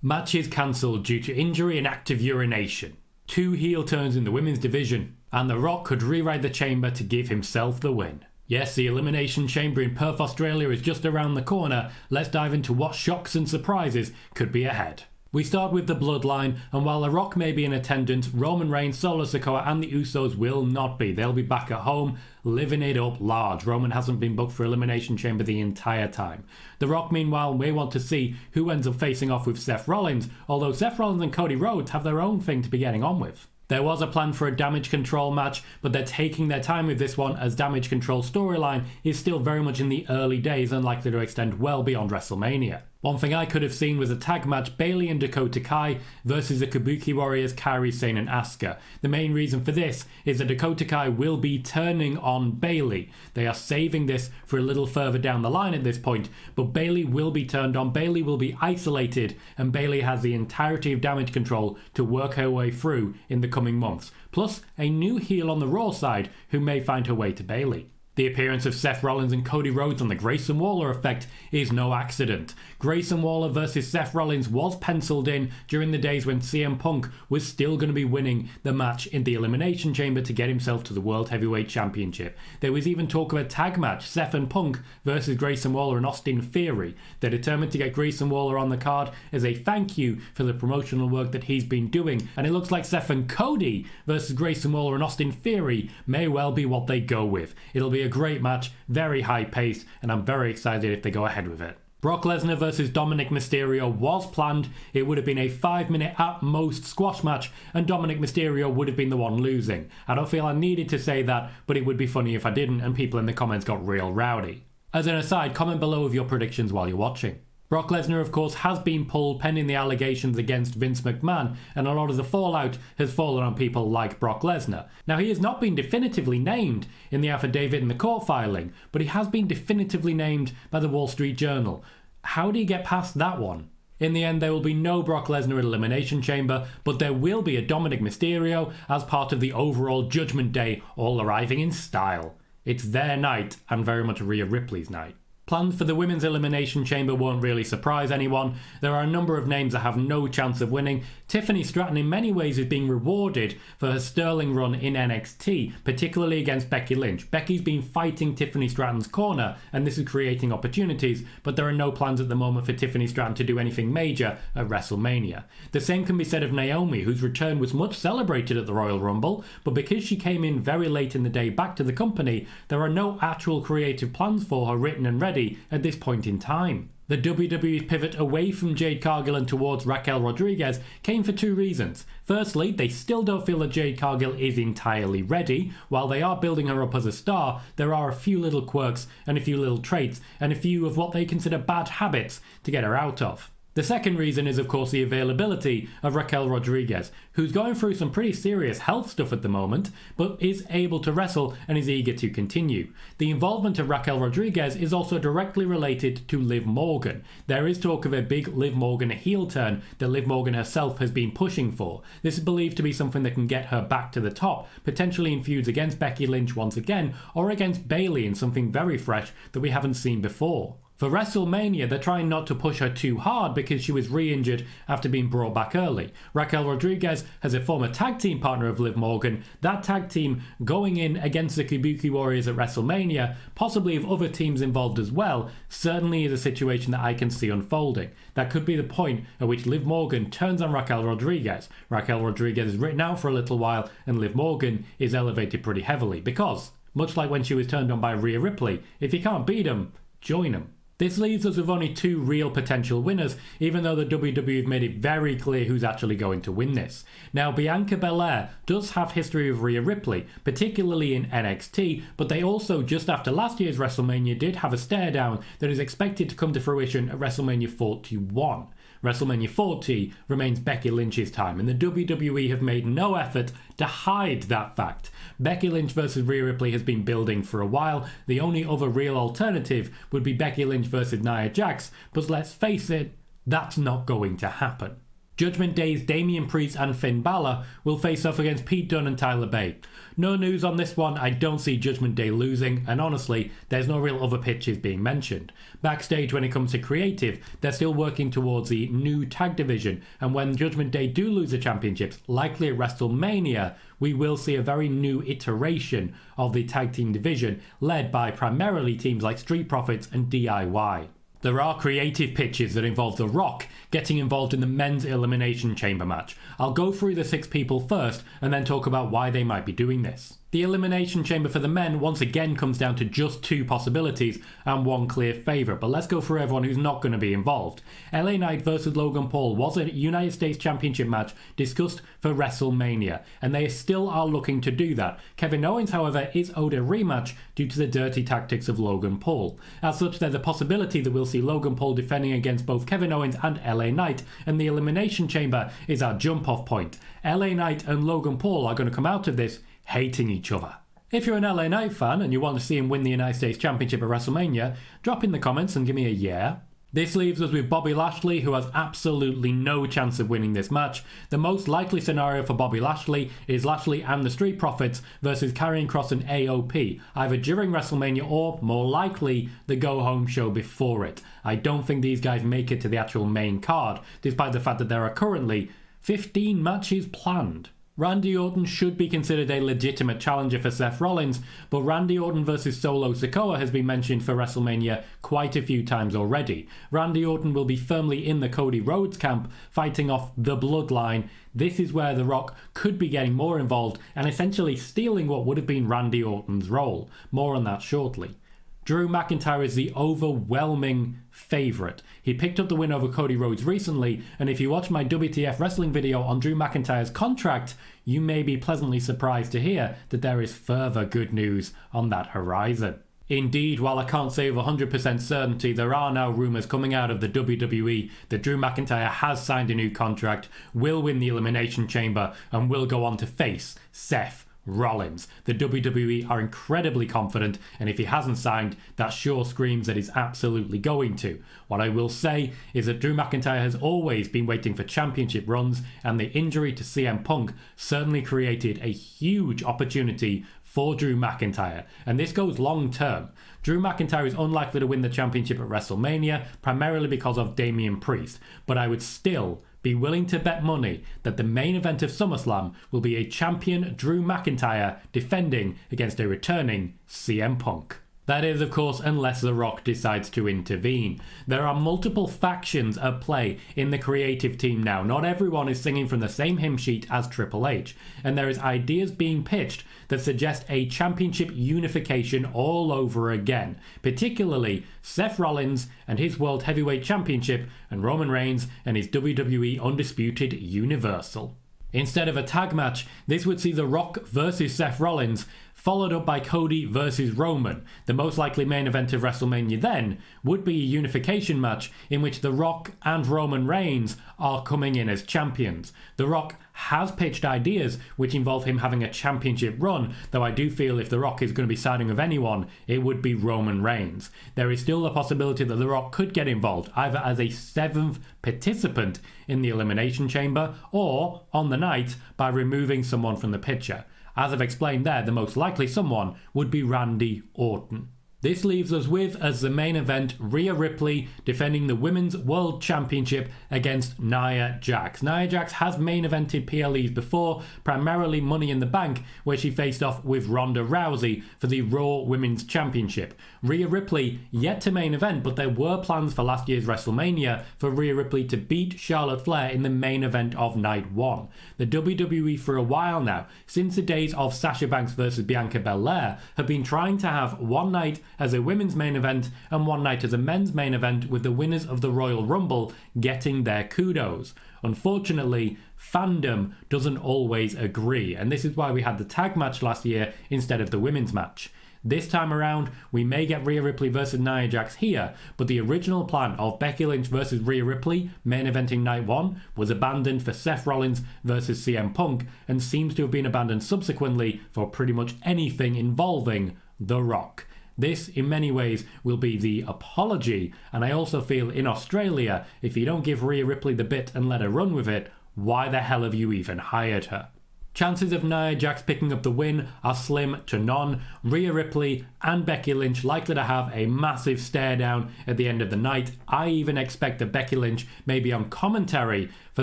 Matches cancelled due to injury and active urination. 2 heel turns in the women's division. And The Rock could rewrite the chamber to give himself the win. Yes, the Elimination Chamber in Perth, Australia is just around the corner. Let's dive into what shocks and surprises could be ahead. We start with the Bloodline, and while The Rock may be in attendance, Roman Reigns, Solo Sikoa and the Usos will not be. They'll be back at home, living it up large. Roman hasn't been booked for Elimination Chamber the entire time. The Rock, meanwhile, may want to see who ends up facing off with Seth Rollins, although Seth Rollins and Cody Rhodes have their own thing to be getting on with. There was a plan for a Damage Control match, but they're taking their time with this one as Damage Control storyline is still very much in the early days and likely to extend well beyond WrestleMania. One thing I could have seen was a tag match Bayley and Dakota Kai versus the Kabuki Warriors Kairi Sane and Asuka. The main reason for this is that Dakota Kai will be turning on Bayley. They are saving this for a little further down the line at this point, but Bayley will be turned on, Bayley will be isolated, and Bayley has the entirety of Damage Control to work her way through in the coming months. Plus, a new heel on the Raw side who may find her way to Bayley. The appearance of Seth Rollins and Cody Rhodes on the Grayson Waller effect is no accident. Grayson Waller versus Seth Rollins was penciled in during the days when CM Punk was still going to be winning the match in the Elimination Chamber to get himself to the World Heavyweight Championship. There was even talk of a tag match, Seth and Punk versus Grayson Waller and Austin Theory. They're determined to get Grayson Waller on the card as a thank you for the promotional work that he's been doing, and it looks like Seth and Cody versus Grayson Waller and Austin Theory may well be what they go with. It'll be a great match, very high paced, and I'm very excited if they go ahead with it. Brock Lesnar versus Dominic Mysterio was planned. It would have been a 5-minute at most squash match, and Dominic Mysterio would have been the one losing. I don't feel I needed to say that, but it would be funny if I didn't and people in the comments got real rowdy. As an aside, comment below with your predictions while you're watching. Brock Lesnar, of course, has been pulled pending the allegations against Vince McMahon, and a lot of the fallout has fallen on people like Brock Lesnar. Now, he has not been definitively named in the affidavit in the court filing, but he has been definitively named by the Wall Street Journal. How do you get past that one? In the end, there will be no Brock Lesnar at Elimination Chamber, but there will be a Dominic Mysterio as part of the overall Judgment Day, all arriving in style. It's their night, and very much Rhea Ripley's night. Plans for the Women's Elimination Chamber won't really surprise anyone. There are a number of names that have no chance of winning. Tiffany Stratton in many ways is being rewarded for her sterling run in NXT, particularly against Becky Lynch. Becky's been fighting Tiffany Stratton's corner, and this is creating opportunities, but there are no plans at the moment for Tiffany Stratton to do anything major at WrestleMania. The same can be said of Naomi, whose return was much celebrated at the Royal Rumble, but because she came in very late in the day back to the company, there are no actual creative plans for her written and ready at this point in time. The WWE's pivot away from Jade Cargill and towards Raquel Rodriguez came for 2 reasons. Firstly, they still don't feel that Jade Cargill is entirely ready. While they are building her up as a star, there are a few little quirks and a few little traits and a few of what they consider bad habits to get her out of. The second reason is, of course, the availability of Raquel Rodriguez, who's going through some pretty serious health stuff at the moment, but is able to wrestle and is eager to continue. The involvement of Raquel Rodriguez is also directly related to Liv Morgan. There is talk of a big Liv Morgan heel turn that Liv Morgan herself has been pushing for. This is believed to be something that can get her back to the top, potentially in feuds against Becky Lynch once again, or against Bayley in something very fresh that we haven't seen before. For WrestleMania, they're trying not to push her too hard because she was re-injured after being brought back early. Raquel Rodriguez has a former tag team partner of Liv Morgan. That tag team going in against the Kabuki Warriors at WrestleMania, possibly of other teams involved as well, certainly is a situation that I can see unfolding. That could be the point at which Liv Morgan turns on Raquel Rodriguez. Raquel Rodriguez is written out for a little while and Liv Morgan is elevated pretty heavily because, much like when she was turned on by Rhea Ripley, if you can't beat them, join them. This leaves us with only 2 real potential winners, even though the WWE have made it very clear who's actually going to win this. Now, Bianca Belair does have history with Rhea Ripley, particularly in NXT, but they also, just after last year's WrestleMania, did have a stare down that is expected to come to fruition at WrestleMania 41. WrestleMania 40 remains Becky Lynch's time, and the WWE have made no effort to hide that fact. Becky Lynch versus Rhea Ripley has been building for a while. The only other real alternative would be Becky Lynch versus Nia Jax, but let's face it, that's not going to happen. Judgment Day's Damian Priest and Finn Bálor will face off against Pete Dunne and Tyler Bate. No news on this one, I don't see Judgment Day losing, and honestly, there's no real other pitches being mentioned. Backstage when it comes to creative, they're still working towards the new tag division, and when Judgment Day do lose the championships, likely at WrestleMania, we will see a very new iteration of the tag team division, led by primarily teams like Street Profits and DIY. There are creative pitches that involve The Rock getting involved in the men's Elimination Chamber match. I'll go through the 6 people first and then talk about why they might be doing this. The Elimination Chamber for the men once again comes down to just 2 possibilities and 1 clear favourite, but let's go through everyone who's not going to be involved. LA Knight versus Logan Paul was a United States Championship match discussed for WrestleMania, and they still are looking to do that. Kevin Owens, however, is owed a rematch due to the dirty tactics of Logan Paul. As such, there's a possibility that we'll see Logan Paul defending against both Kevin Owens and LA Knight, and the Elimination Chamber is our jump-off point. LA Knight and Logan Paul are going to come out of this hating each other. If you're an LA Knight fan and you want to see him win the United States Championship at WrestleMania, drop in the comments and give me a yeah. This leaves us with Bobby Lashley, who has absolutely no chance of winning this match. The most likely scenario for Bobby Lashley is Lashley and the Street Profits versus Karrion Kross and AOP, either during WrestleMania or, more likely, the go-home show before it. I don't think these guys make it to the actual main card, despite the fact that there are currently 15 matches planned. Randy Orton should be considered a legitimate challenger for Seth Rollins, but Randy Orton versus Solo Sikoa has been mentioned for WrestleMania quite a few times already. Randy Orton will be firmly in the Cody Rhodes camp, fighting off the Bloodline. This is where The Rock could be getting more involved and essentially stealing what would have been Randy Orton's role. More on that shortly. Drew McIntyre is the overwhelming favourite. He picked up the win over Cody Rhodes recently, and if you watch my WTF wrestling video on Drew McIntyre's contract, you may be pleasantly surprised to hear that there is further good news on that horizon. Indeed, while I can't say with 100% certainty, there are now rumours coming out of the WWE that Drew McIntyre has signed a new contract, will win the Elimination Chamber, and will go on to face Seth Rollins. The WWE are incredibly confident, and if he hasn't signed, that sure screams that he's absolutely going to. What I will say is that Drew McIntyre has always been waiting for championship runs, and the injury to CM Punk certainly created a huge opportunity for Drew McIntyre, and this goes long term. Drew McIntyre is unlikely to win the championship at WrestleMania, primarily because of Damian Priest, but I would still be willing to bet money that the main event of SummerSlam will be a champion Drew McIntyre defending against a returning CM Punk. That is, of course, unless The Rock decides to intervene. There are multiple factions at play in the creative team now. Not everyone is singing from the same hymn sheet as Triple H, and there is ideas being pitched that suggest a championship unification all over again, particularly Seth Rollins and his World Heavyweight Championship and Roman Reigns and his WWE Undisputed Universal. Instead of a tag match, this would see The Rock versus Seth Rollins, followed up by Cody versus Roman. The most likely main event of WrestleMania then would be a unification match in which The Rock and Roman Reigns are coming in as champions. The Rock has pitched ideas which involve him having a championship run, though I do feel if The Rock is going to be siding with anyone, it would be Roman Reigns. There is still the possibility that The Rock could get involved, either as a 7th participant in the Elimination Chamber, or on the night by removing someone from the picture. As I've explained there, the most likely someone would be Randy Orton. This leaves us with, as the main event, Rhea Ripley defending the Women's World Championship against Nia Jax. Nia Jax has main evented PLEs before, primarily Money in the Bank, where she faced off with Ronda Rousey for the Raw Women's Championship. Rhea Ripley yet to main event, but there were plans for last year's WrestleMania for Rhea Ripley to beat Charlotte Flair in the main event of Night 1. The WWE for a while now, since the days of Sasha Banks versus Bianca Belair, have been trying to have one night as a women's main event and one night as a men's main event, with the winners of the Royal Rumble getting their kudos. Unfortunately, fandom doesn't always agree, and this is why we had the tag match last year instead of the women's match. This time around, we may get Rhea Ripley versus Nia Jax here, but the original plan of Becky Lynch versus Rhea Ripley, main eventing Night 1, was abandoned for Seth Rollins versus CM Punk, and seems to have been abandoned subsequently for pretty much anything involving The Rock. This, in many ways, will be the apology, and I also feel in Australia, if you don't give Rhea Ripley the bit and let her run with it, why the hell have you even hired her? Chances of Nia Jax picking up the win are slim to none. Rhea Ripley and Becky Lynch likely to have a massive stare down at the end of the night. I even expect that Becky Lynch may be on commentary for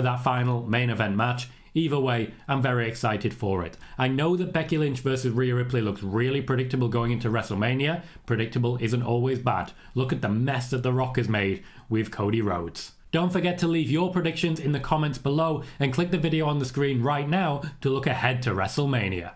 that final main event match. Either way, I'm very excited for it. I know that Becky Lynch versus Rhea Ripley looks really predictable going into WrestleMania. Predictable isn't always bad. Look at the mess that The Rock has made with Cody Rhodes. Don't forget to leave your predictions in the comments below and click the video on the screen right now to look ahead to WrestleMania.